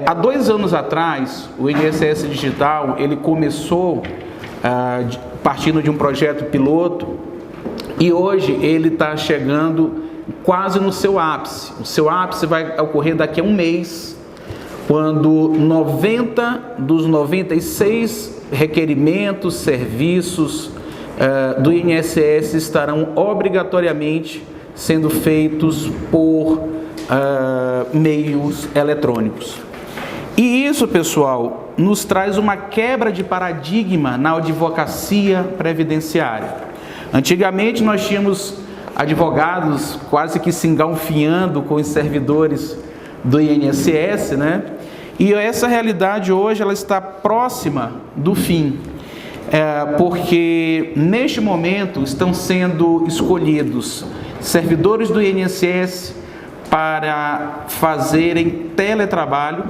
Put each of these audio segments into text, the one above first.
Há 2 anos atrás, o INSS Digital, ele começou partindo de um projeto piloto, e hoje ele está chegando quase no seu ápice. O seu ápice vai ocorrer daqui a um mês, quando 90 dos 96 requerimentos, serviços do INSS estarão obrigatoriamente sendo feitos por meios eletrônicos. E isso, pessoal, nos traz uma quebra de paradigma na advocacia previdenciária. Antigamente nós tínhamos advogados quase que se engalfinhando com os servidores do INSS, né? E essa realidade hoje ela está próxima do fim, porque neste momento estão sendo escolhidos servidores do INSS para fazerem teletrabalho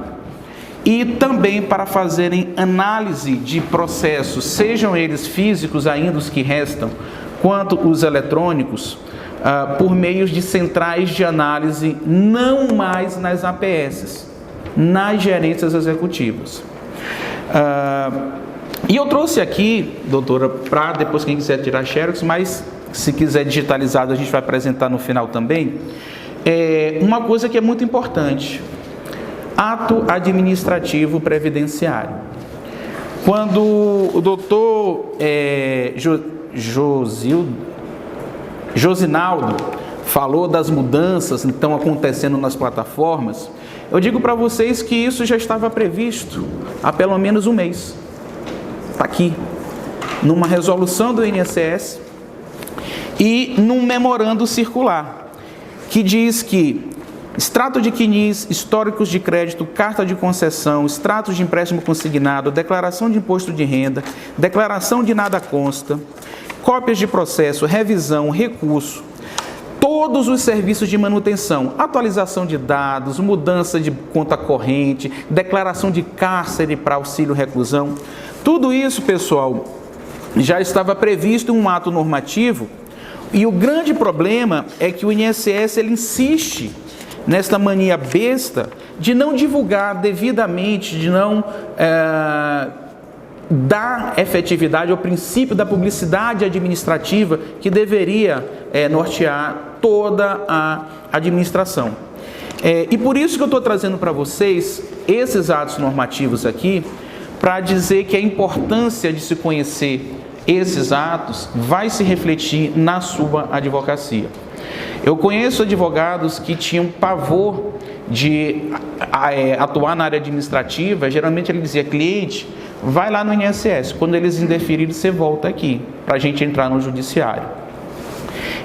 e também para fazerem análise de processos, sejam eles físicos ainda os que restam, quanto os eletrônicos, por meio de centrais de análise, não mais nas APS, nas gerências executivas. E eu trouxe aqui, doutora, para depois quem quiser tirar xerox, mas se quiser digitalizado a gente vai apresentar no final também, uma coisa que é muito importante: ato administrativo previdenciário. Quando o doutor Josinaldo falou das mudanças que estão acontecendo nas plataformas, eu digo para vocês que isso já estava previsto há pelo menos um mês. Está aqui, numa resolução do INSS e num memorando circular, que diz que extrato de CNIS, históricos de crédito, carta de concessão, extratos de empréstimo consignado, declaração de imposto de renda, declaração de nada consta, cópias de processo, revisão, recurso, todos os serviços de manutenção, atualização de dados, mudança de conta corrente, declaração de cárcere para auxílio reclusão, tudo isso, pessoal, já estava previsto em um ato normativo. E o grande problema é que o INSS ele insiste nesta mania besta de não divulgar devidamente, de não dar efetividade ao princípio da publicidade administrativa que deveria nortear toda a administração. E por isso que eu estou trazendo para vocês esses atos normativos aqui, para dizer que a importância de se conhecer esses atos vai se refletir na sua advocacia. Eu conheço advogados que tinham pavor de atuar na área administrativa. Geralmente ele dizia: cliente, vai lá no INSS, quando eles indeferirem você volta aqui, para a gente entrar no judiciário.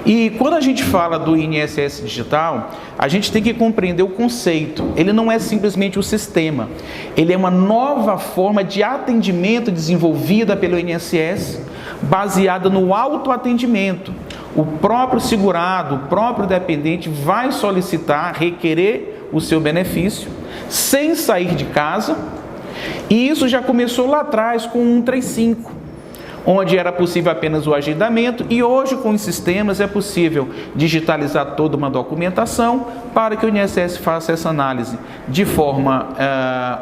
E quando a gente fala do INSS Digital, a gente tem que compreender o conceito. Ele não é simplesmente o sistema, ele é uma nova forma de atendimento desenvolvida pelo INSS, baseada no autoatendimento. O próprio segurado, o próprio dependente vai solicitar, requerer o seu benefício, sem sair de casa, e isso já começou lá atrás com o 135, onde era possível apenas o agendamento, e hoje com os sistemas é possível digitalizar toda uma documentação para que o INSS faça essa análise de forma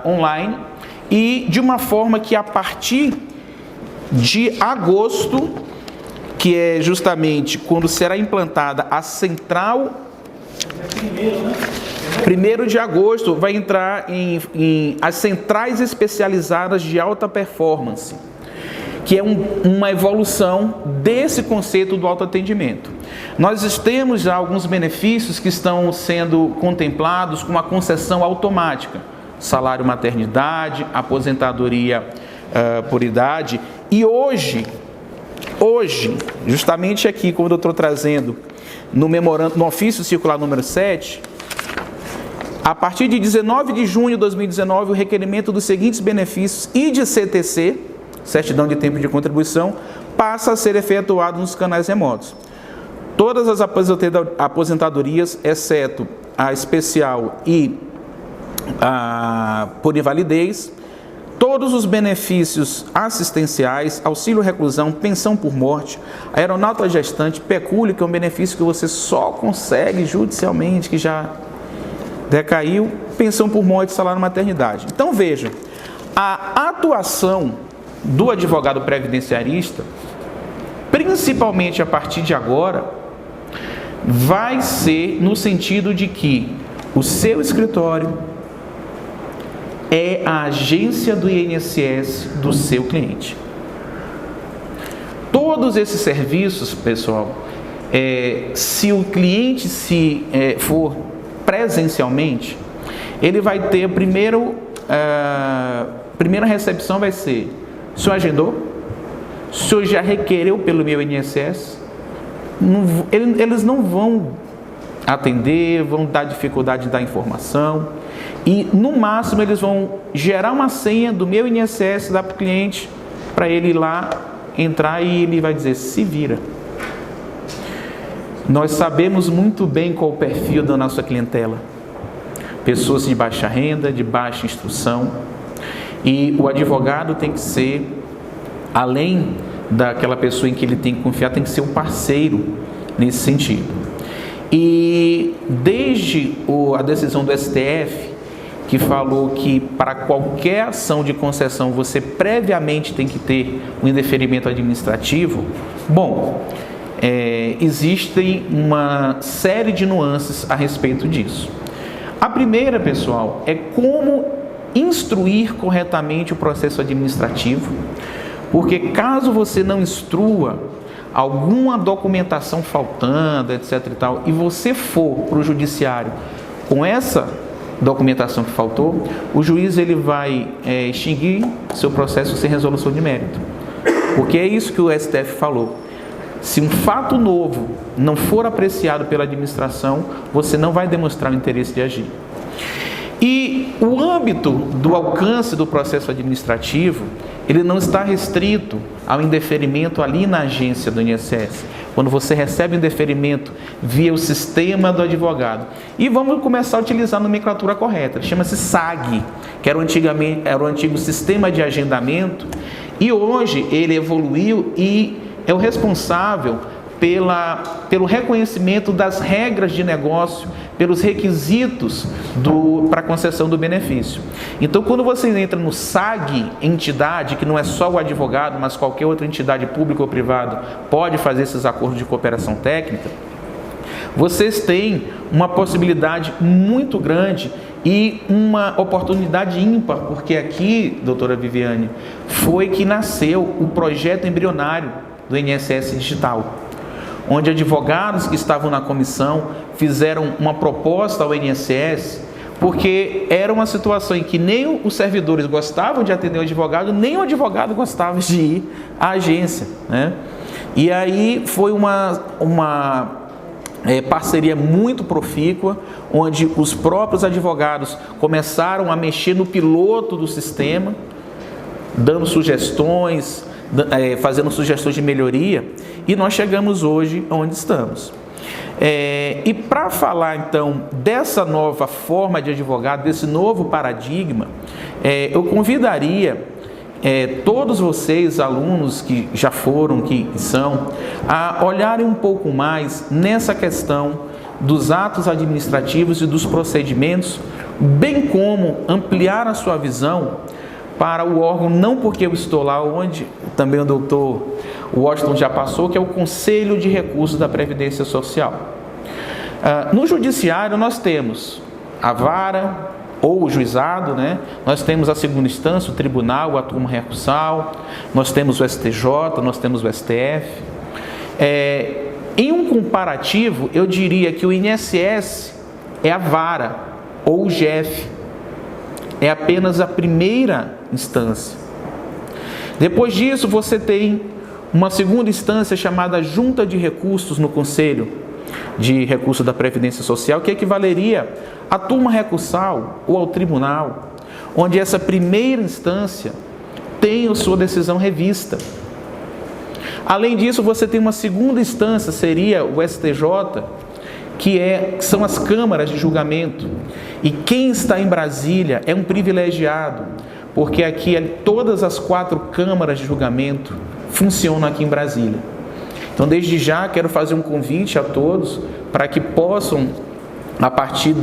online e de uma forma que a partir de agosto, que é justamente quando será implantada a central, 1º de agosto vai entrar em as centrais especializadas de alta performance, que é uma evolução desse conceito do autoatendimento. Nós temos já alguns benefícios que estão sendo contemplados com a concessão automática: salário maternidade, aposentadoria por idade. E hoje, justamente aqui, como eu estou trazendo no memorando, no ofício circular número 7, a partir de 19 de junho de 2019, o requerimento dos seguintes benefícios e de CTC, certidão de tempo de contribuição, passa a ser efetuado nos canais remotos. Todas as aposentadorias, exceto a especial e a por invalidez, todos os benefícios assistenciais, auxílio reclusão, pensão por morte, aeronauta gestante, pecúlio, que é um benefício que você só consegue judicialmente, que já decaiu, pensão por morte, salário maternidade. Então veja, a atuação do advogado previdenciarista, principalmente a partir de agora, vai ser no sentido de que o seu escritório é a agência do INSS do seu cliente. Todos esses serviços, pessoal, se o cliente for presencialmente, ele vai ter a primeira recepção vai ser: o senhor agendou? O senhor já requereu pelo meu INSS? Eles não vão atender, vão dar dificuldade de dar informação, e no máximo eles vão gerar uma senha do meu INSS, dar para o cliente, para ele ir lá, entrar, e ele vai dizer: se vira. Nós sabemos muito bem qual o perfil da nossa clientela: pessoas de baixa renda, de baixa instrução, e o advogado tem que ser, além daquela pessoa em que ele tem que confiar, tem que ser um parceiro nesse sentido. E desde a decisão do STF, que falou que para qualquer ação de concessão você previamente tem que ter um indeferimento administrativo, existem uma série de nuances a respeito disso. A primeira, pessoal, é como instruir corretamente o processo administrativo, porque caso você não instrua, alguma documentação faltando, etc. e tal, e você for para o judiciário com essa documentação que faltou, o juiz ele vai extinguir seu processo sem resolução de mérito. Porque é isso que o STF falou: se um fato novo não for apreciado pela administração, você não vai demonstrar o interesse de agir. E o âmbito do alcance do processo administrativo, ele não está restrito ao indeferimento ali na agência do INSS, quando você recebe o indeferimento via o sistema do advogado. E vamos começar a utilizar a nomenclatura correta, chama-se SAG, que era o antigo sistema de agendamento, e hoje ele evoluiu e é o responsável pelo reconhecimento das regras de negócio, pelos requisitos para a concessão do benefício. Então, quando você entra no SAG, entidade, que não é só o advogado, mas qualquer outra entidade pública ou privada pode fazer esses acordos de cooperação técnica, vocês têm uma possibilidade muito grande e uma oportunidade ímpar, porque aqui, doutora Viviane, foi que nasceu o projeto embrionário do INSS Digital, onde advogados que estavam na comissão fizeram uma proposta ao INSS, porque era uma situação em que nem os servidores gostavam de atender o advogado, nem o advogado gostava de ir à agência, né? E aí foi uma parceria muito profícua, onde os próprios advogados começaram a mexer no piloto do sistema, dando sugestões, fazendo sugestões de melhoria, e nós chegamos hoje onde estamos. E para falar então dessa nova forma de advogado, desse novo paradigma, eu convidaria todos vocês, alunos que já foram, que são, a olharem um pouco mais nessa questão dos atos administrativos e dos procedimentos, bem como ampliar a sua visão para o órgão, não porque eu estou lá, onde também o doutor Washington já passou, que é o Conselho de Recursos da Previdência Social. No judiciário nós temos a vara ou o juizado, né? Nós temos a segunda instância, o tribunal, a turma recursal, nós temos o STJ, nós temos o STF. Em um comparativo, eu diria que o INSS é a vara ou o GEF, é apenas a primeira instância. Depois disso, você tem uma segunda instância chamada Junta de Recursos no Conselho de Recursos da Previdência Social, que equivaleria à turma recursal ou ao tribunal, onde essa primeira instância tem a sua decisão revista. Além disso, você tem uma segunda instância, seria o STJ, que são as câmaras de julgamento. E quem está em Brasília é um privilegiado, porque aqui todas as 4 câmaras de julgamento funcionam aqui em Brasília. Então, desde já, quero fazer um convite a todos para que possam a partir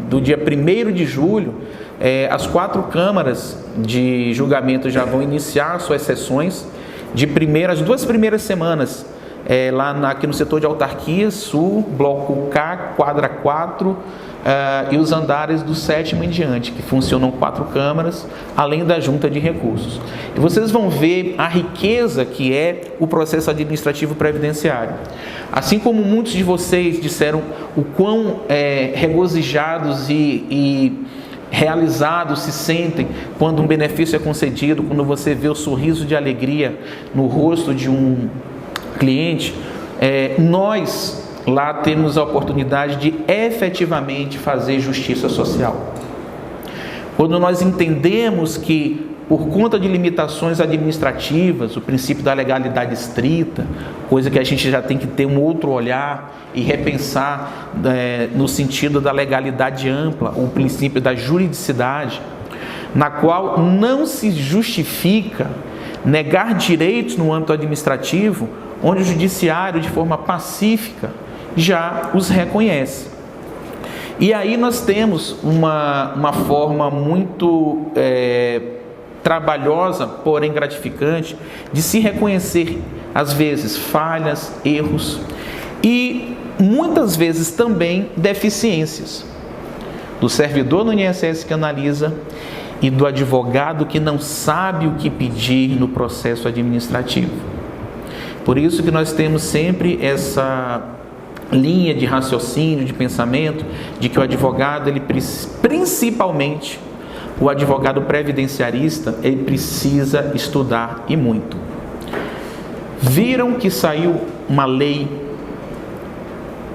do dia 1º de julho, as 4 câmaras de julgamento já vão iniciar suas sessões as 2 primeiras semanas, aqui no setor de autarquias, sul, bloco K, quadra 4, e os andares do 7º em diante, que funcionam 4 câmaras, além da junta de recursos. E vocês vão ver a riqueza que é o processo administrativo previdenciário. Assim como muitos de vocês disseram o quão regozijados e realizados se sentem quando um benefício é concedido, quando você vê o sorriso de alegria no rosto de um cliente, nós lá temos a oportunidade de efetivamente fazer justiça social. Quando nós entendemos que, por conta de limitações administrativas, o princípio da legalidade estrita, coisa que a gente já tem que ter um outro olhar e repensar no sentido da legalidade ampla, o princípio da juridicidade, na qual não se justifica negar direitos no âmbito administrativo, onde o judiciário, de forma pacífica, já os reconhece. E aí nós temos uma forma muito trabalhosa, porém gratificante, de se reconhecer, às vezes, falhas, erros e muitas vezes também deficiências do servidor no INSS que analisa e do advogado que não sabe o que pedir no processo administrativo. Por isso que nós temos sempre essa linha de raciocínio, de pensamento, de que o advogado, principalmente o advogado previdenciarista, ele precisa estudar e muito. Viram que saiu uma lei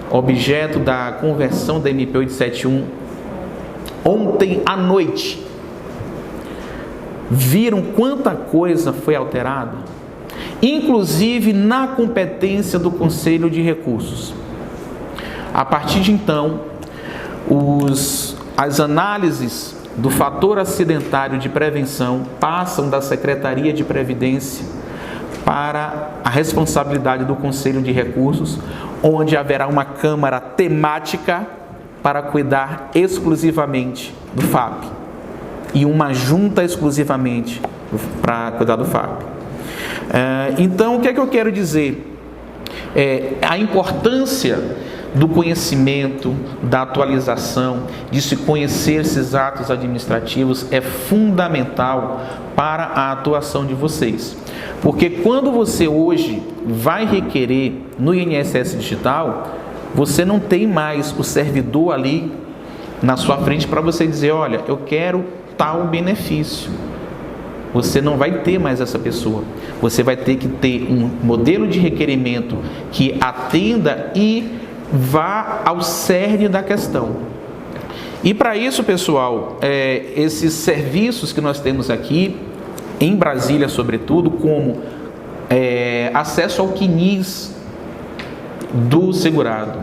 objeto da conversão da MP 871 ontem à noite? Viram quanta coisa foi alterada? Inclusive na competência do Conselho de Recursos. A partir de então, as análises do fator acidentário de prevenção passam da Secretaria de Previdência para a responsabilidade do Conselho de Recursos, onde haverá uma câmara temática para cuidar exclusivamente do FAP e uma junta exclusivamente para cuidar do FAP. Então, o que é que eu quero dizer? A importância do conhecimento, da atualização, de se conhecer esses atos administrativos é fundamental para a atuação de vocês. Porque quando você hoje vai requerer no INSS Digital, você não tem mais o servidor ali na sua frente para você dizer, olha, eu quero tal benefício. Você não vai ter mais essa pessoa. Você vai ter que ter um modelo de requerimento que atenda e vá ao cerne da questão. E para isso, pessoal, esses serviços que nós temos aqui, em Brasília sobretudo, como acesso ao CNIS do segurado.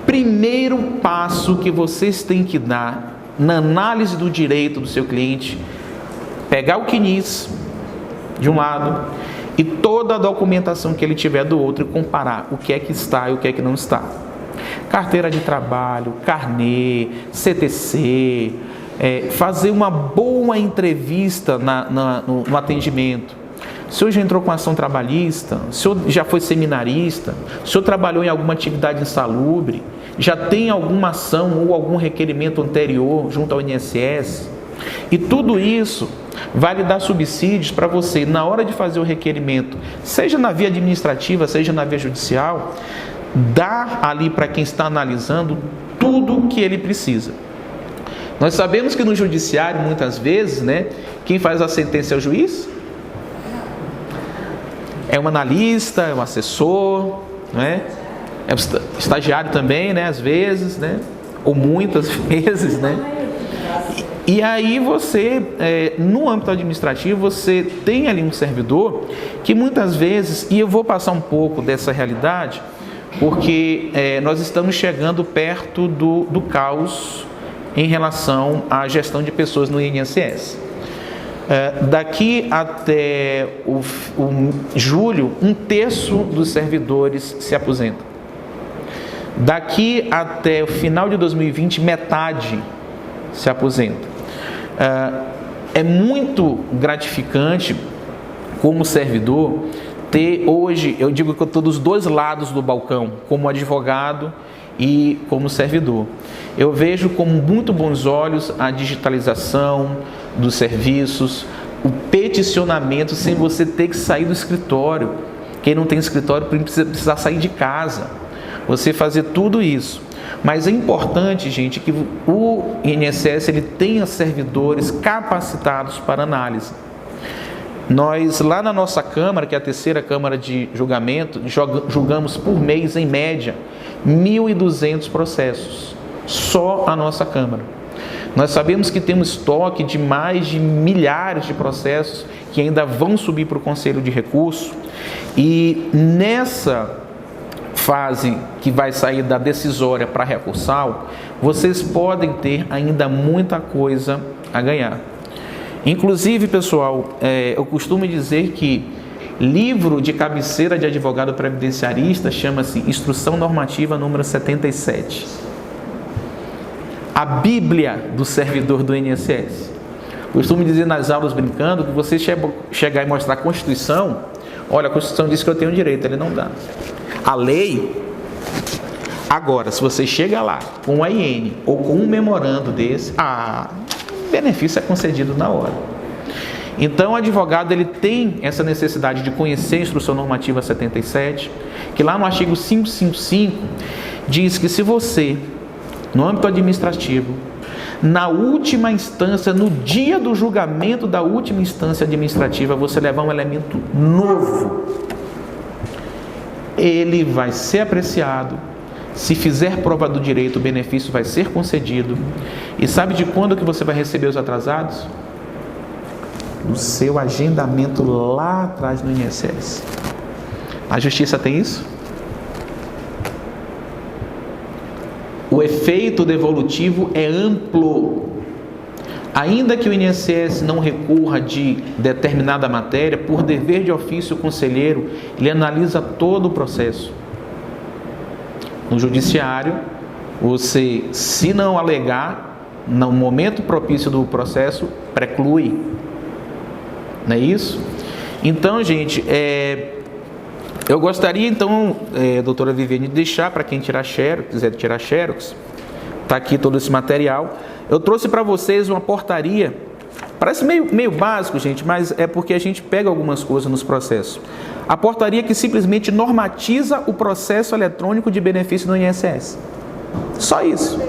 Primeiro passo que vocês têm que dar na análise do direito do seu cliente, pegar o CNIS de um lado e toda a documentação que ele tiver do outro e comparar o que é que está e o que é que não está. Carteira de trabalho, carnê, CTC, fazer uma boa entrevista no atendimento. O senhor já entrou com ação trabalhista? O senhor já foi seminarista? O senhor trabalhou em alguma atividade insalubre? Já tem alguma ação ou algum requerimento anterior junto ao INSS? E tudo isso vai lhe dar subsídios para você, na hora de fazer o requerimento, seja na via administrativa, seja na via judicial, dar ali para quem está analisando tudo o que ele precisa. Nós sabemos que no judiciário, muitas vezes, quem faz a sentença é o juiz, é um analista, é um assessor, é um estagiário também, às vezes, ou muitas vezes, E aí você, no âmbito administrativo, você tem ali um servidor que muitas vezes, e eu vou passar um pouco dessa realidade, porque nós estamos chegando perto do caos em relação à gestão de pessoas no INSS. Daqui até o julho, 1/3 dos servidores se aposentam. Daqui até o final de 2020, metade se aposenta. É muito gratificante, como servidor, ter hoje, eu digo que eu estou dos dois lados do balcão, como advogado e como servidor. Eu vejo com muito bons olhos a digitalização dos serviços, o peticionamento sem você ter que sair do escritório. Quem não tem escritório precisa sair de casa. Você fazer tudo isso. Mas é importante, gente, que o INSS ele tenha servidores capacitados para análise. Nós, lá na nossa Câmara, que é a terceira Câmara de Julgamento, julgamos por mês, em média, 1.200 processos. Só a nossa Câmara. Nós sabemos que temos estoque de mais de milhares de processos que ainda vão subir para o Conselho de Recurso. E nessa fase que vai sair da decisória para a recursal, vocês podem ter ainda muita coisa a ganhar. Inclusive, pessoal, eu costumo dizer que livro de cabeceira de advogado previdenciarista chama-se Instrução Normativa número 77. A Bíblia do servidor do INSS. Costumo dizer nas aulas brincando que você chegar e mostrar a Constituição, olha, a Constituição diz que eu tenho direito, ele não dá. A lei, agora, se você chega lá com um AIN ou com um memorando desse, o benefício é concedido na hora. Então, o advogado ele tem essa necessidade de conhecer a Instrução Normativa 77, que lá no artigo 555 diz que se você, no âmbito administrativo, na última instância, no dia do julgamento da última instância administrativa, você levar um elemento novo, ele vai ser apreciado. Se fizer prova do direito, o benefício vai ser concedido. E sabe de quando que você vai receber os atrasados? No seu agendamento lá atrás no INSS. A Justiça tem isso? O efeito devolutivo é amplo. Ainda que o INSS não recorra de determinada matéria, por dever de ofício, o conselheiro, ele analisa todo o processo. No judiciário, você, se não alegar, no momento propício do processo, preclui. Não é isso? Então, gente, eu gostaria, então, doutora Viviane, de deixar para quem quiser tirar xerox, está aqui todo esse material. Eu trouxe para vocês uma portaria, parece meio básico, gente, mas é porque a gente pega algumas coisas nos processos. A portaria que simplesmente normatiza o processo eletrônico de benefício do INSS. Só isso.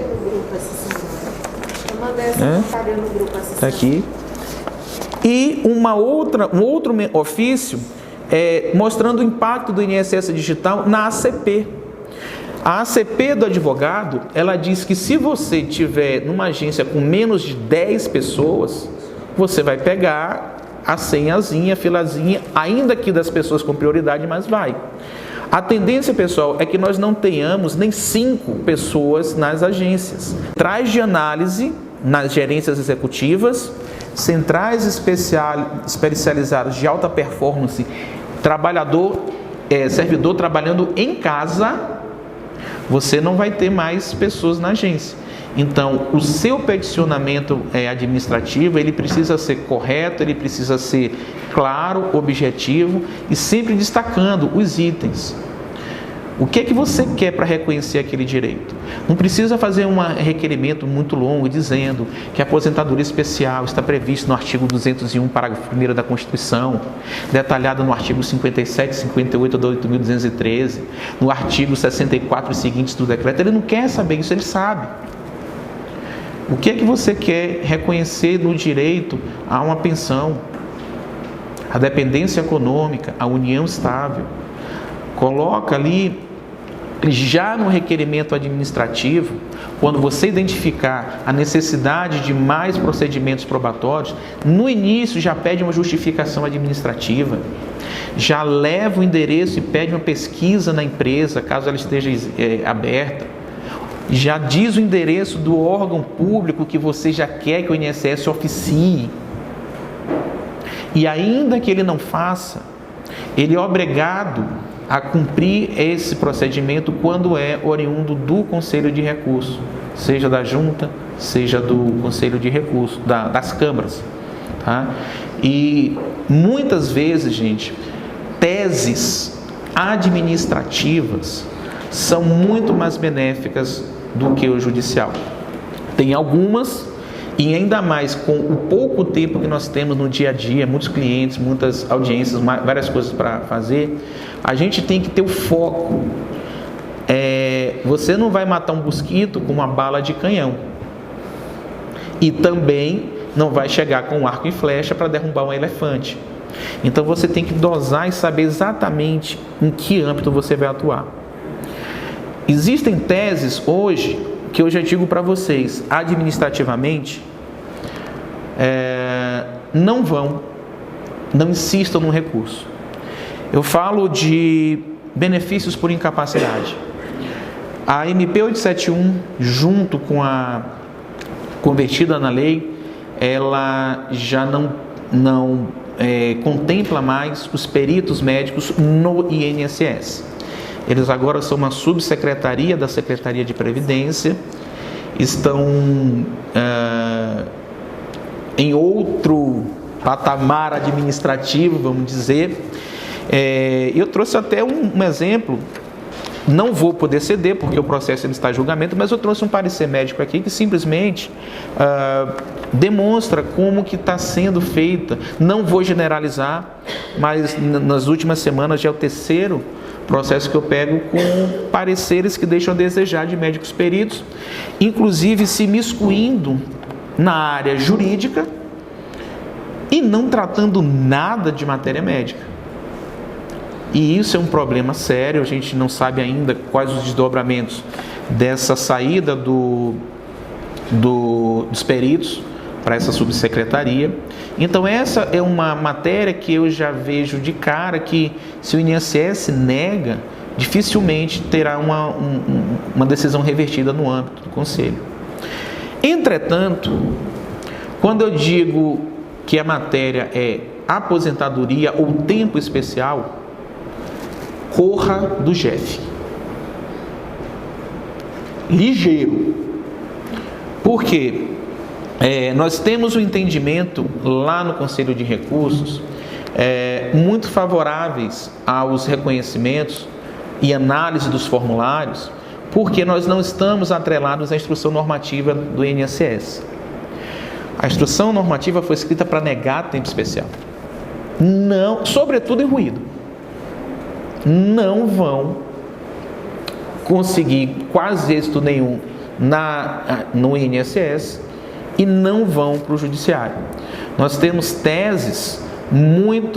Está aqui. E um outro ofício mostrando o impacto do INSS digital na ACP. A ACP do advogado, ela diz que se você tiver numa agência com menos de 10 pessoas, você vai pegar a senhazinha, a filazinha, ainda que das pessoas com prioridade, mas vai. A tendência, pessoal, é que nós não tenhamos nem 5 pessoas nas agências. Centrais de análise nas gerências executivas, centrais especializadas de alta performance, servidor trabalhando em casa, você não vai ter mais pessoas na agência. Então, o seu peticionamento administrativo, ele precisa ser correto, ele precisa ser claro, objetivo e sempre destacando os itens. O que é que você quer para reconhecer aquele direito? Não precisa fazer um requerimento muito longo dizendo que a aposentadoria especial está prevista no artigo 201, parágrafo 1º da Constituição, detalhada no artigo 57 e 58 do 8.213, no artigo 64 e seguintes do decreto. Ele não quer saber isso, ele sabe. O que é que você quer reconhecer no direito a uma pensão, a dependência econômica, a união estável? Coloca ali, já no requerimento administrativo, quando você identificar a necessidade de mais procedimentos probatórios, no início já pede uma justificação administrativa, já leva o endereço e pede uma pesquisa na empresa, caso ela esteja aberta. Já diz o endereço do órgão público que você já quer que o INSS oficie. E ainda que ele não faça, ele é obrigado a cumprir esse procedimento quando é oriundo do Conselho de Recurso, seja da Junta, seja do Conselho de Recurso, das câmaras. Tá? E muitas vezes, gente, teses administrativas são muito mais benéficas do que o judicial. Tem algumas, e ainda mais com o pouco tempo que nós temos no dia a dia, muitos clientes, muitas audiências, várias coisas para fazer, a gente tem que ter o foco. Você não vai matar um mosquito com uma bala de canhão. E também não vai chegar com um arco e flecha para derrubar um elefante. Então você tem que dosar e saber exatamente em que âmbito você vai atuar. Existem teses hoje que eu já digo para vocês, administrativamente, não insistam no recurso. Eu falo de benefícios por incapacidade. A MP 871, junto com a convertida na lei, ela já não contempla mais os peritos médicos no INSS. Eles agora são uma subsecretaria da Secretaria de Previdência, estão em outro patamar administrativo, vamos dizer. Eu trouxe até um exemplo, não vou poder ceder porque o processo ainda está em julgamento, mas eu trouxe um parecer médico aqui que simplesmente demonstra como que está sendo feita. Não vou generalizar, mas nas últimas semanas já é o terceiro processo que eu pego com pareceres que deixam a desejar de médicos peritos, inclusive se miscuindo na área jurídica e não tratando nada de matéria médica. E isso é um problema sério, a gente não sabe ainda quais os desdobramentos dessa saída dos peritos para essa subsecretaria. Então essa é uma matéria que eu já vejo de cara que, se o INSS nega, dificilmente terá uma decisão revertida no âmbito do Conselho. Entretanto, quando eu digo que a matéria é aposentadoria ou tempo especial, corra do GEF. Ligeiro. Por quê? Nós temos um entendimento lá no Conselho de Recursos muito favoráveis aos reconhecimentos e análise dos formulários, porque nós não estamos atrelados à instrução normativa do INSS. A instrução normativa foi escrita para negar tempo especial. Não, sobretudo em ruído. Não vão conseguir quase êxito nenhum no INSS e não vão para o judiciário. Nós temos teses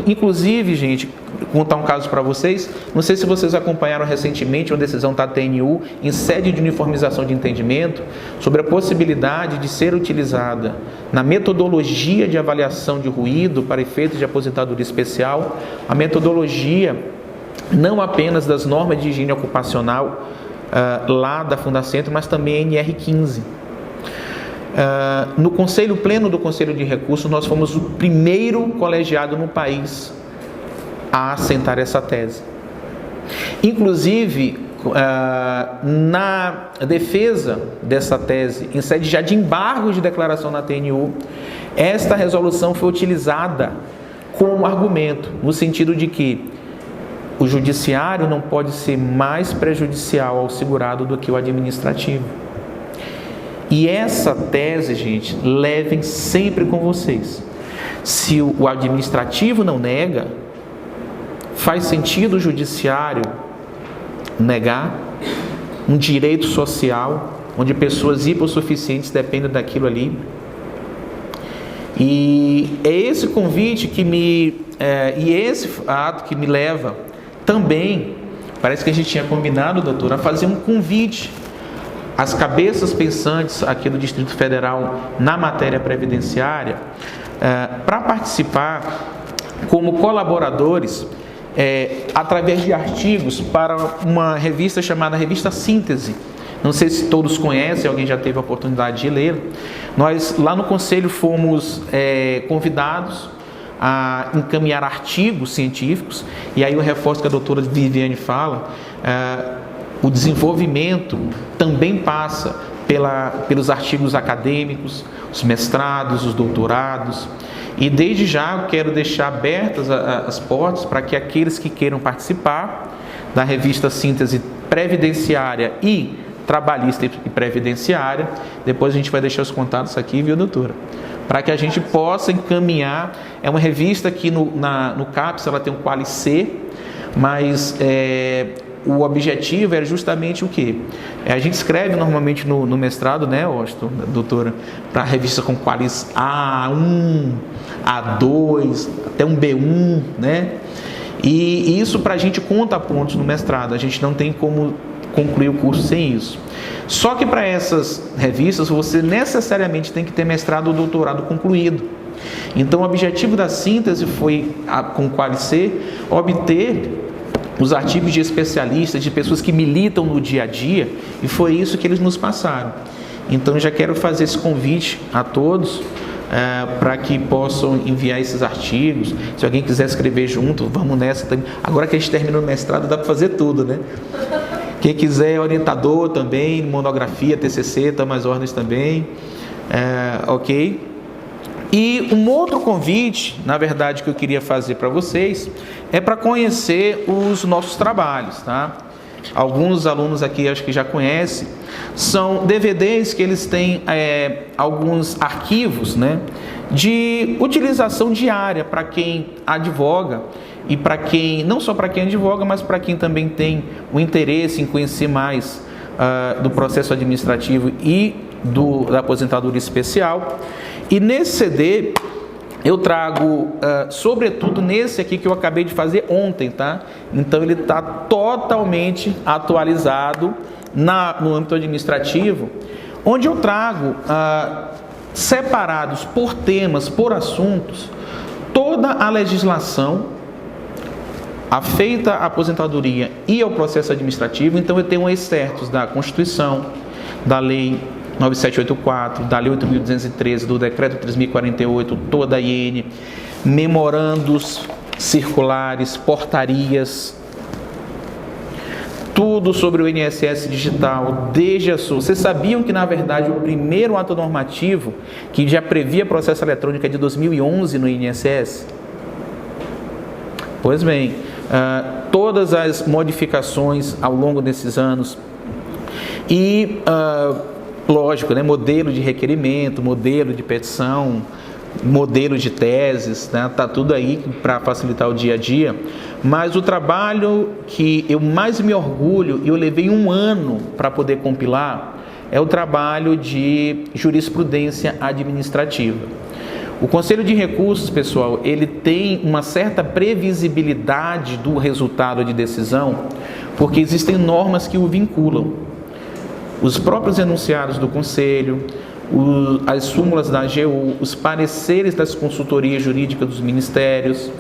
inclusive, gente, vou contar um caso para vocês, não sei se vocês acompanharam recentemente uma decisão da TNU em sede de uniformização de entendimento sobre a possibilidade de ser utilizada na metodologia de avaliação de ruído para efeitos de aposentadoria especial, a metodologia não apenas das normas de higiene ocupacional lá da Fundacentro, mas também a NR15. No Conselho Pleno do Conselho de Recursos, nós fomos o primeiro colegiado no país a assentar essa tese. Inclusive, na defesa dessa tese, em sede já de embargo de declaração na TNU, esta resolução foi utilizada como argumento, no sentido de que o judiciário não pode ser mais prejudicial ao segurado do que o administrativo. E essa tese, gente, levem sempre com vocês. Se o administrativo não nega, faz sentido o judiciário negar um direito social, onde pessoas hipossuficientes dependem daquilo ali. E é esse convite e esse ato que me leva também, parece que a gente tinha combinado, doutor, a fazer um convite às cabeças pensantes aqui do Distrito Federal na matéria previdenciária para participar como colaboradores através de artigos para uma revista chamada Revista Síntese. Não sei se todos conhecem, alguém já teve a oportunidade de ler. Nós lá no Conselho fomos convidados a encaminhar artigos científicos, e aí eu reforço que a doutora Viviane fala, o desenvolvimento também passa pelos artigos acadêmicos, os mestrados, os doutorados, e desde já eu quero deixar abertas as portas para que aqueles que queiram participar da revista Síntese Previdenciária e Trabalhista e Previdenciária, depois a gente vai deixar os contatos aqui, viu, doutora? Para que a gente possa encaminhar. É uma revista que no CAPES ela tem um Quali C, mas o objetivo era justamente o quê? A gente escreve normalmente no mestrado, né, Washington, doutora, para revista com Qualis A1, A2, até um B1, né? E isso para a gente conta pontos no mestrado, a gente não tem como concluir o curso sem isso. Só que para essas revistas você necessariamente tem que ter mestrado ou doutorado concluído. Então o objetivo da síntese foi, com o Quali C, obter os artigos de especialistas, de pessoas que militam no dia a dia, e foi isso que eles nos passaram. Então já quero fazer esse convite a todos, para que possam enviar esses artigos. Se alguém quiser escrever junto, vamos nessa também. Agora que a gente terminou o mestrado, dá para fazer tudo, né? Quem quiser orientador também, monografia, TCC, tá mais ordens também, ok? E um outro convite, na verdade, que eu queria fazer para vocês, é para conhecer os nossos trabalhos, tá? Alguns alunos aqui acho que já conhecem, são DVDs que eles têm alguns arquivos, né, de utilização diária para quem advoga e para quem, não só para quem advoga, mas para quem também tem o interesse em conhecer mais do processo administrativo e da aposentadoria especial. E nesse CD eu trago, sobretudo nesse aqui que eu acabei de fazer ontem, tá? Então ele está totalmente atualizado no âmbito administrativo, onde eu trago, separados por temas, por assuntos, toda a legislação afeita à aposentadoria e ao processo administrativo. Então eu tenho excertos da Constituição, da Lei 9784, da Lei 8.213, do Decreto 3.048, toda a IN, memorandos, circulares, portarias, tudo sobre o INSS digital, desde a sua. Vocês sabiam que, na verdade, o primeiro ato normativo que já previa processo eletrônico é de 2011 no INSS? Pois bem, todas as modificações ao longo desses anos e... lógico, né? Modelo de requerimento, modelo de petição, modelo de teses, né? Tá tudo aí para facilitar o dia a dia. Mas o trabalho que eu mais me orgulho, e eu levei 1 ano para poder compilar, é o trabalho de jurisprudência administrativa. O Conselho de Recursos, pessoal, ele tem uma certa previsibilidade do resultado de decisão, porque existem normas que o vinculam. Os próprios enunciados do Conselho, as súmulas da AGU, os pareceres das consultorias jurídicas dos ministérios,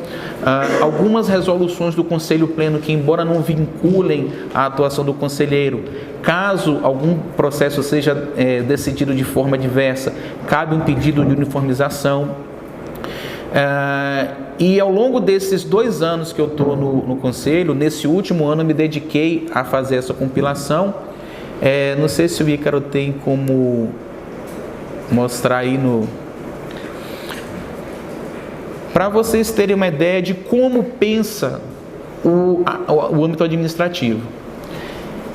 algumas resoluções do Conselho Pleno que, embora não vinculem a atuação do conselheiro, caso algum processo seja decidido de forma diversa, cabe um pedido de uniformização. E ao longo desses 2 anos que eu estou no Conselho, nesse último ano eu me dediquei a fazer essa compilação. Não sei se o Ícaro tem como mostrar aí para vocês terem uma ideia de como pensa o âmbito administrativo.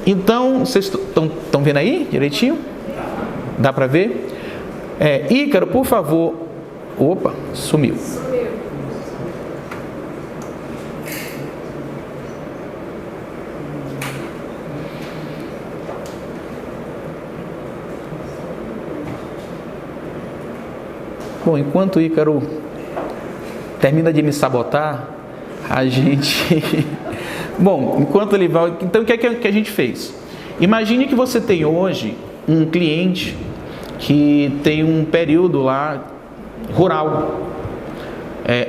Então, vocês estão vendo aí direitinho? Dá para ver? Ícaro, por favor. Opa, sumiu. Bom, enquanto o Ícaro termina de me sabotar, a gente... Bom, enquanto ele vai... Então, o que é que a gente fez? Imagine que você tem hoje um cliente que tem um período lá rural,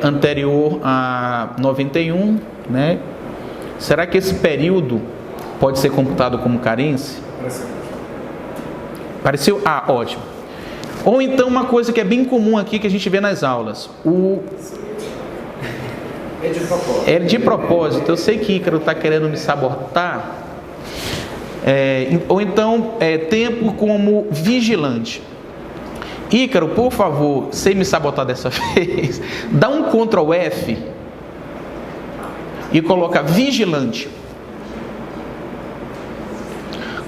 anterior a 91, né? Será que esse período pode ser computado como carência? Pareceu? Ótimo. Ou então uma coisa que é bem comum aqui, que a gente vê nas aulas, É de propósito. É de propósito. Eu sei que Ícaro está querendo me sabotar. Ou então, tempo como vigilante. Ícaro, por favor, sem me sabotar dessa vez, dá um Ctrl F e coloca vigilante.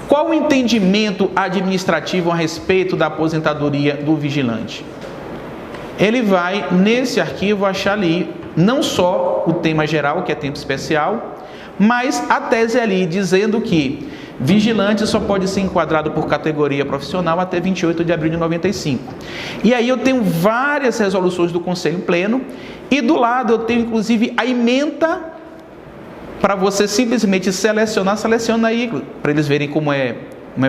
Qual o entendimento administrativo a respeito da aposentadoria do vigilante? Ele vai, nesse arquivo, achar ali não só o tema geral, que é tempo especial, mas a tese ali dizendo que vigilante só pode ser enquadrado por categoria profissional até 28 de abril de 95. E aí eu tenho várias resoluções do Conselho Pleno e do lado eu tenho inclusive a ementa para você simplesmente selecionar, seleciona aí, para eles verem como é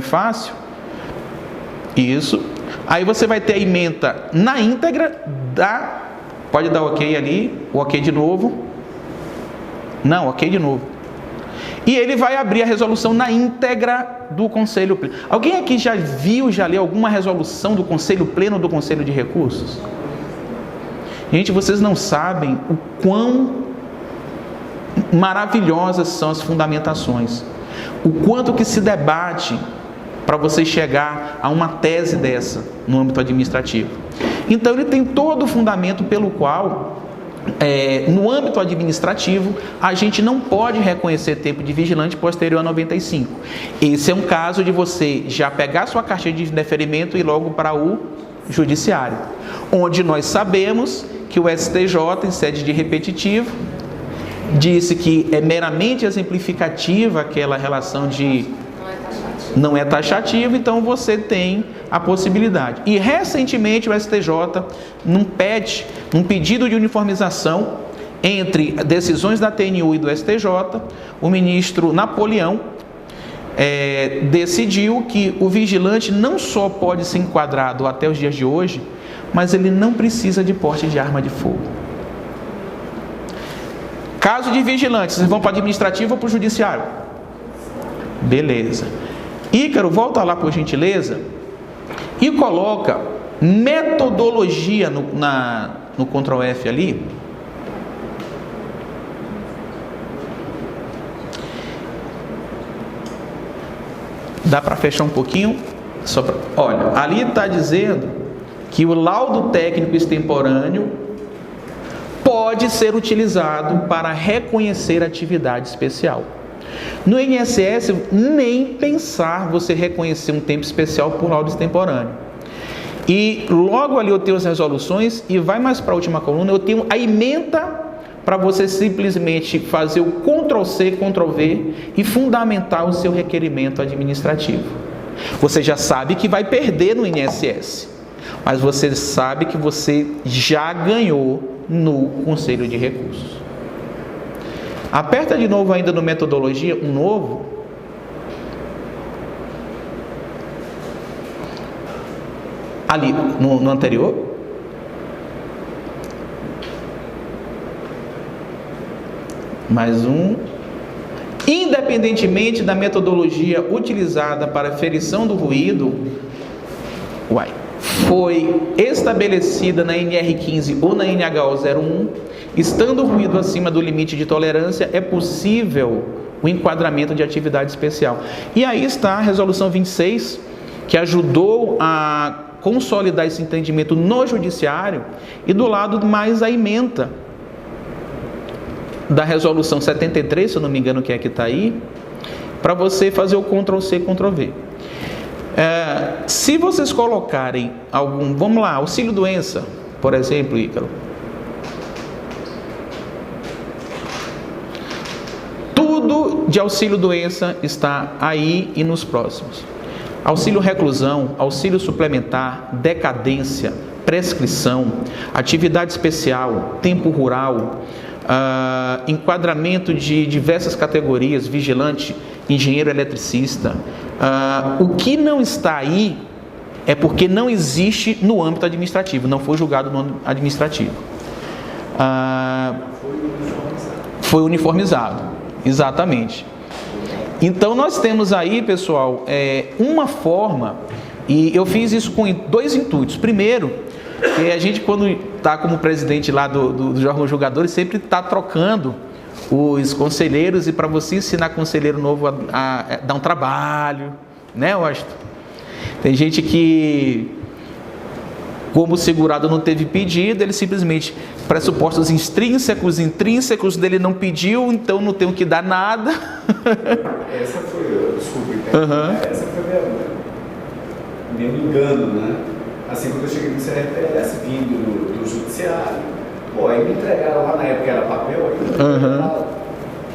fácil. Isso. Aí você vai ter a ementa na íntegra pode dar ok ali, o ok de novo. Não, ok de novo. E ele vai abrir a resolução na íntegra do Conselho Pleno. Alguém aqui já leu alguma resolução do Conselho Pleno ou do Conselho de Recursos? Gente, vocês não sabem o quão maravilhosas são as fundamentações. O quanto que se debate para você chegar a uma tese dessa no âmbito administrativo. Então ele tem todo o fundamento pelo qual no âmbito administrativo, a gente não pode reconhecer tempo de vigilante posterior a 95. Esse é um caso de você já pegar sua cartilha de deferimento e ir logo para o judiciário, onde nós sabemos que o STJ, em sede de repetitivo, disse que é meramente exemplificativa aquela relação de não é taxativo, então você tem a possibilidade. E recentemente o STJ, num pedido de uniformização entre decisões da TNU e do STJ, o ministro Napoleão decidiu que o vigilante não só pode ser enquadrado até os dias de hoje, mas ele não precisa de porte de arma de fogo. Caso de vigilante, vocês vão para o administrativo ou para o judiciário? Beleza. Ícaro, volta lá por gentileza e coloca metodologia no Ctrl F ali. Dá para fechar um pouquinho? Olha, ali está dizendo que o laudo técnico extemporâneo pode ser utilizado para reconhecer atividade especial. No INSS, nem pensar você reconhecer um tempo especial por laudo extemporâneo. E logo ali eu tenho as resoluções e vai mais para a última coluna, eu tenho a ementa para você simplesmente fazer o Ctrl+C, Ctrl+V e fundamentar o seu requerimento administrativo. Você já sabe que vai perder no INSS, mas você sabe que você já ganhou no Conselho de Recursos. Aperta de novo ainda no metodologia, um novo. Ali, no anterior. Mais um. Independentemente da metodologia utilizada para aferição do ruído, foi estabelecida na NR15 ou na NHO01, estando o ruído acima do limite de tolerância, é possível o enquadramento de atividade especial. E aí está a resolução 26, que ajudou a consolidar esse entendimento no judiciário, e do lado mais a ementa da resolução 73, se eu não me engano, que é que está aí, para você fazer o Ctrl+C, Ctrl+V. Se vocês colocarem vamos lá, auxílio-doença, por exemplo, Ícaro. Tudo de auxílio-doença está aí e nos próximos. Auxílio-reclusão, auxílio suplementar, decadência, prescrição, atividade especial, tempo rural, enquadramento de diversas categorias, vigilante, engenheiro eletricista. O que não está aí é porque não existe no âmbito administrativo, não foi julgado no âmbito administrativo. Foi uniformizado, exatamente. Então nós temos aí, pessoal, uma forma, e eu fiz isso com dois intuitos. Primeiro, a gente quando está como presidente lá dos órgãos julgadores, sempre está trocando os conselheiros, e para você ensinar conselheiro novo a dar um trabalho, né, Washington? Tem gente que, como o segurado não teve pedido, ele simplesmente, pressupostos intrínsecos dele não pediu, então não tenho que dar nada. Essa foi, desculpe, essa foi meu engano, né? Assim, quando eu cheguei no CRPS, vindo do judiciário, pô, aí me entregaram lá, na época era papel, aí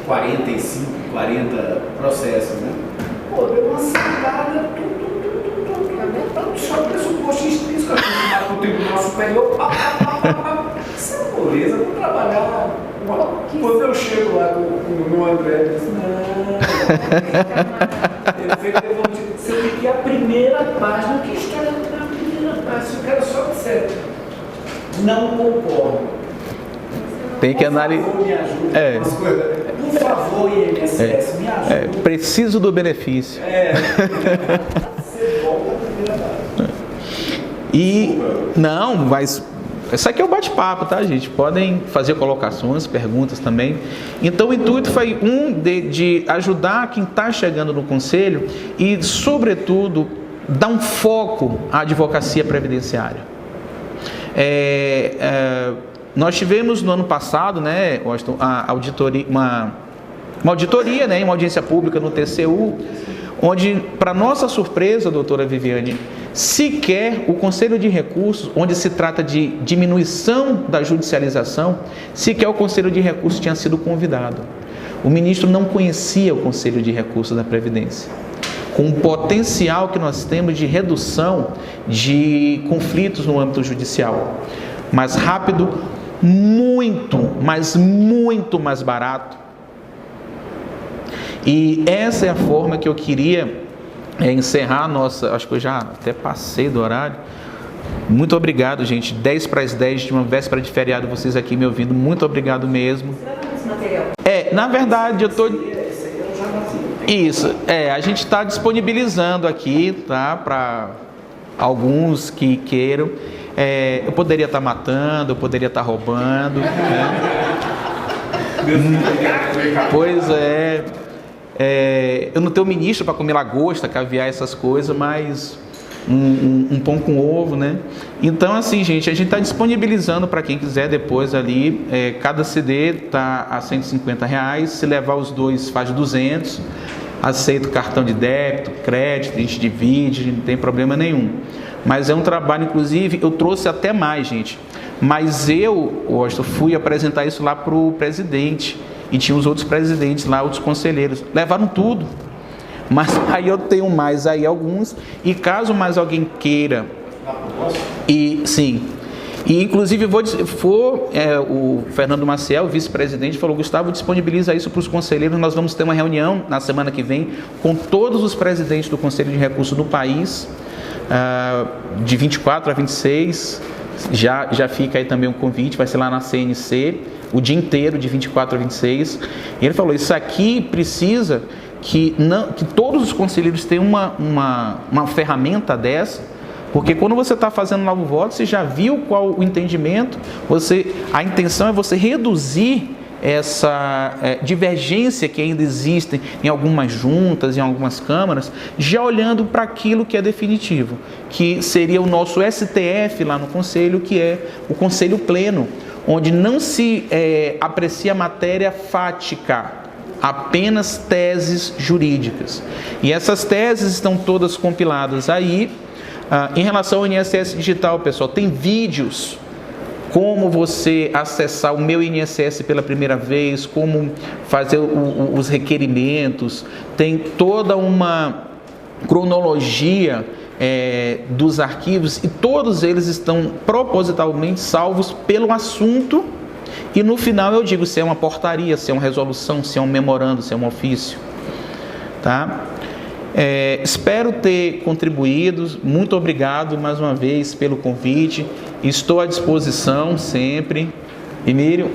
45, 40 processos, né? Pô, deu uma sacada, só pressuposto intrínseco, para o Tribunal Superior, isso é moleza, vou trabalhar. Quando eu chego lá no André, ele diz, não, se eu pedir a primeira página, o que está na primeira página? O cara só disser, não concordo. Tem que analisar. Me ajude, por favor, INSS, me ajude. Preciso do benefício. Você volta à primeira página. Não, mas isso aqui é um bate-papo, tá, gente? Podem fazer colocações, perguntas também. Então, o intuito foi de ajudar quem está chegando no conselho e, sobretudo, dar um foco à advocacia previdenciária. Nós tivemos no ano passado, né, Washington, a auditoria, uma auditoria, né, uma audiência pública no TCU, onde, para nossa surpresa, doutora Viviane, sequer o Conselho de Recursos, onde se trata de diminuição da judicialização, sequer o Conselho de Recursos tinha sido convidado. O ministro não conhecia o Conselho de Recursos da Previdência, com o potencial que nós temos de redução de conflitos no âmbito judicial. Mais rápido, muito mais barato. E essa é a forma que eu queria encerrar a nossa... Acho que eu já até passei do horário. Muito obrigado, gente. 10 para as 10 de uma véspera de feriado, vocês aqui me ouvindo. Muito obrigado mesmo. Na verdade, eu estou... Isso, a gente está disponibilizando aqui, tá? Para alguns que queiram. Eu poderia estar matando, eu poderia estar roubando. Né? Pois é. Eu não tenho ministro para comer lagosta, caviar, essas coisas, mas um pão com ovo, né? Então, assim, gente, a gente está disponibilizando para quem quiser depois ali. Cada CD está a R$150. Se levar os dois, faz 200. Aceito cartão de débito, crédito, a gente divide, não tem problema nenhum. Mas é um trabalho, inclusive, eu trouxe até mais, gente. Mas eu fui apresentar isso lá para o presidente. E tinha os outros presidentes lá, outros conselheiros. Levaram tudo. Mas aí eu tenho mais aí alguns. E caso mais alguém queira... Sim. E inclusive o Fernando Maciel, vice-presidente, falou: Gustavo, disponibiliza isso para os conselheiros. Nós vamos ter uma reunião na semana que vem com todos os presidentes do Conselho de Recursos do país, de 24 a 26. Já fica aí também um convite, vai ser lá na CNC, o dia inteiro, de 24 a 26. E ele falou: isso aqui precisa que todos os conselheiros tenham uma ferramenta dessa, porque quando você está fazendo novo voto, você já viu qual o entendimento, a intenção é você reduzir essa divergência que ainda existe em algumas juntas, em algumas câmaras, já olhando para aquilo que é definitivo, que seria o nosso STF lá no Conselho, que é o Conselho Pleno, onde não se aprecia matéria fática, apenas teses jurídicas. E essas teses estão todas compiladas aí. Em relação ao INSS digital, pessoal, tem vídeos, como você acessar o meu INSS pela primeira vez, como fazer os requerimentos, tem toda uma cronologia dos arquivos, e todos eles estão propositalmente salvos pelo assunto, e no final eu digo se é uma portaria, se é uma resolução, se é um memorando, se é um ofício, tá? Espero ter contribuído. Muito obrigado mais uma vez pelo convite. Estou à disposição sempre. Emílio?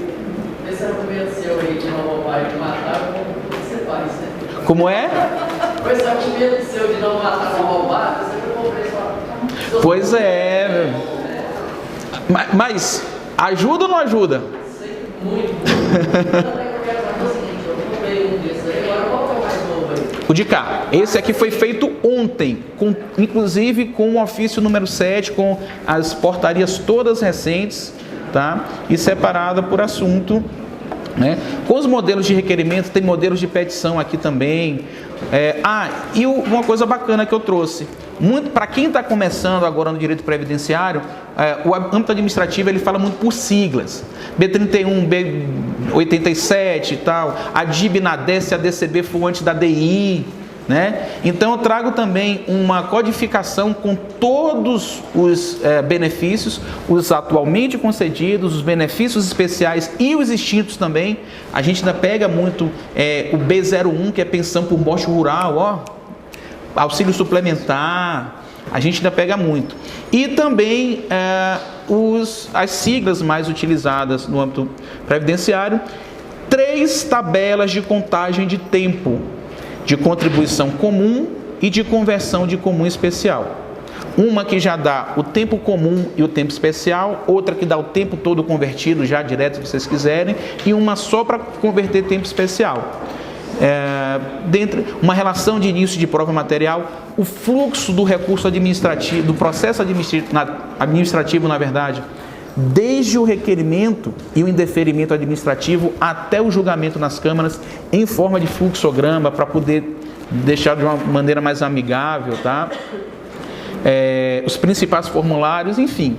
Esse argumento seu aí de não roubar e de matar, como você faz, né? Como é? Esse argumento seu de não matar e não roubar, você não comprei só. Pois é. Mas Ajuda ou não ajuda? Muito. Tanto é que eu quero saber o seguinte, eu comprei um desses aí, agora qual que é o mais novo aí? O de cá. Esse aqui foi feito ontem, inclusive com o ofício número 7, com as portarias todas recentes, tá? E separada por assunto, né? Com os modelos de requerimento, tem modelos de petição aqui também. E uma coisa bacana que eu trouxe, muito para quem está começando agora no direito previdenciário, o âmbito administrativo ele fala muito por siglas, B31, B87 e tal, a DIB na DES, a DCB for antes da DI, né? Então eu trago também uma codificação com todos os benefícios, os atualmente concedidos, os benefícios especiais e os extintos também. A gente ainda pega muito o B01, que é pensão por morte rural, auxílio suplementar, a gente ainda pega muito. E também as siglas mais utilizadas no âmbito previdenciário, 3 tabelas de contagem de tempo, de contribuição comum e de conversão de comum especial. Uma que já dá o tempo comum e o tempo especial, outra que dá o tempo todo convertido já direto, se vocês quiserem, e uma só para converter tempo especial. Dentro uma relação de início de prova material, o fluxo do recurso administrativo, do processo administrativo, na verdade, desde o requerimento e o indeferimento administrativo até o julgamento nas câmaras, em forma de fluxograma, para poder deixar de uma maneira mais amigável, tá? Os principais formulários, enfim.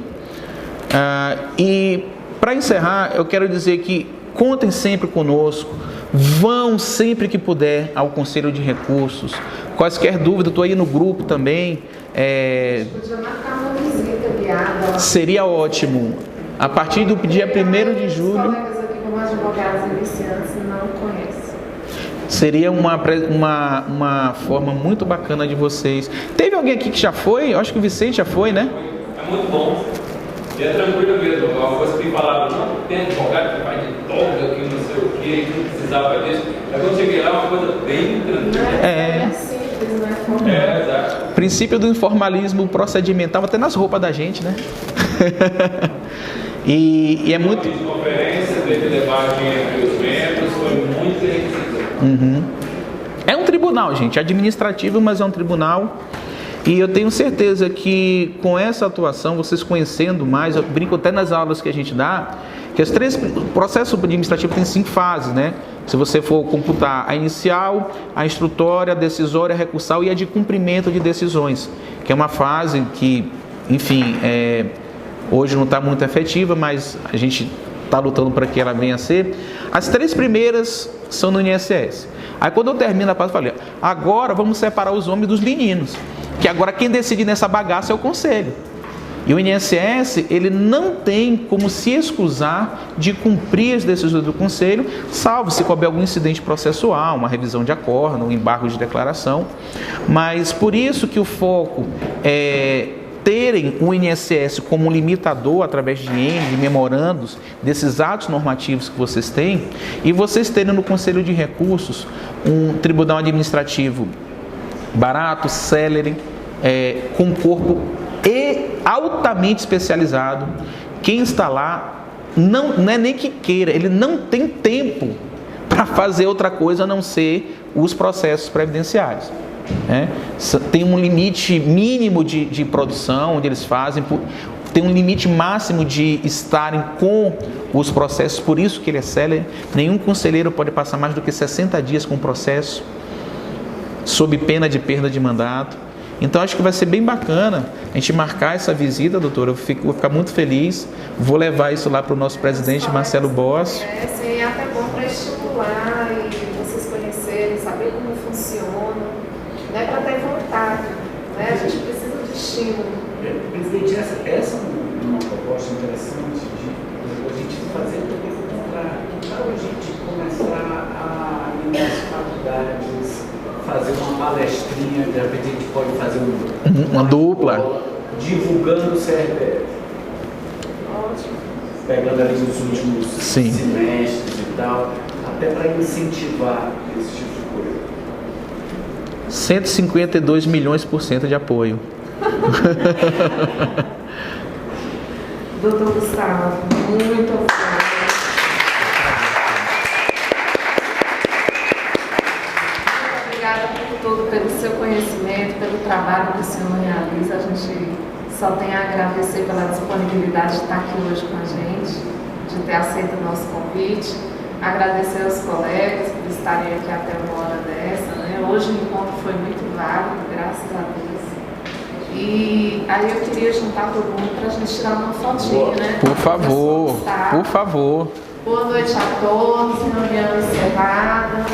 E para encerrar, eu quero dizer que contem sempre conosco, vão sempre que puder ao Conselho de Recursos. Quaisquer dúvidas, estou aí no grupo também. Podia marcar uma visita guiada. Seria ótimo. A partir do dia 1º de julho. Os colegas aqui, como advogados iniciantes, não conhecem. Seria uma forma muito bacana de vocês. Teve alguém aqui que já foi? Eu acho que o Vicente já foi, né? É muito bom. E é tranquilo mesmo. Uma coisa que me falaram, não tem advogado que faz de toga, que não sei o que, que não precisava disso. Aí quando cheguei lá, uma coisa bem tranquila. É simples, não é formal. Exato. Princípio do informalismo procedimental, até nas roupas da gente, né? E é muito. Fiz conferência, teve debate entre os membros, foi muito enriquecedor. É um tribunal, gente, administrativo, mas é um tribunal. E eu tenho certeza que com essa atuação, vocês conhecendo mais, eu brinco até nas aulas que a gente dá, que o processo administrativo tem 5 fases, né? Se você for computar a inicial, a instrutória, a decisória, a recursal e a de cumprimento de decisões, que é uma fase que, enfim, hoje não está muito efetiva, mas a gente está lutando para que ela venha a ser. As 3 primeiras são no INSS. Aí quando eu termino a fase, eu falei, agora vamos separar os homens dos meninos, que agora quem decide nessa bagaça é o Conselho. E o INSS, ele não tem como se excusar de cumprir as decisões do Conselho, salvo se couber algum incidente processual, uma revisão de acordo, um embargo de declaração. Mas por isso que o foco é terem o INSS como limitador através de memorandos desses atos normativos que vocês têm, e vocês terem no Conselho de Recursos um tribunal administrativo barato, célere, com corpo altamente especializado. Quem está lá não é nem que queira, ele não tem tempo para fazer outra coisa a não ser os processos previdenciários. Tem um limite mínimo de produção, onde eles fazem, tem um limite máximo de estarem com os processos, por isso que ele é célere. Nenhum conselheiro pode passar mais do que 60 dias com o processo, sob pena de perda de mandato. Então acho que vai ser bem bacana a gente marcar essa visita, doutora. Vou ficar muito feliz. Vou levar isso lá para o nosso presidente Marcelo Boss. É até bom para estimular e vocês conhecerem, saber como funciona, né, para ter vontade. Né? A gente precisa de estímulo. Presidente, essa é uma proposta interessante de a gente fazer também o contrário. Que tal a gente começar a, nas faculdades, fazer uma palestrinha, de repente a gente pode fazer uma dupla, divulgando o CRPF. Ótimo. Pegando ali nos últimos Sim. semestres e tal, até para incentivar esse tipo de coisa. 152 milhões % de apoio. Doutor Gustavo, muito obrigada. Obrigada por tudo, pelo seu conhecimento, pelo trabalho que o senhor realiza. A gente só tem a agradecer pela disponibilidade de estar aqui hoje com a gente, de ter aceito o nosso convite. Agradecer aos colegas por estarem aqui até uma hora dessa, né? Hoje o encontro foi muito válido, graças a Deus. E aí eu queria juntar todo mundo para a gente tirar uma fotinha, né? Por favor, por favor. Boa noite a todos, reunião encerrada.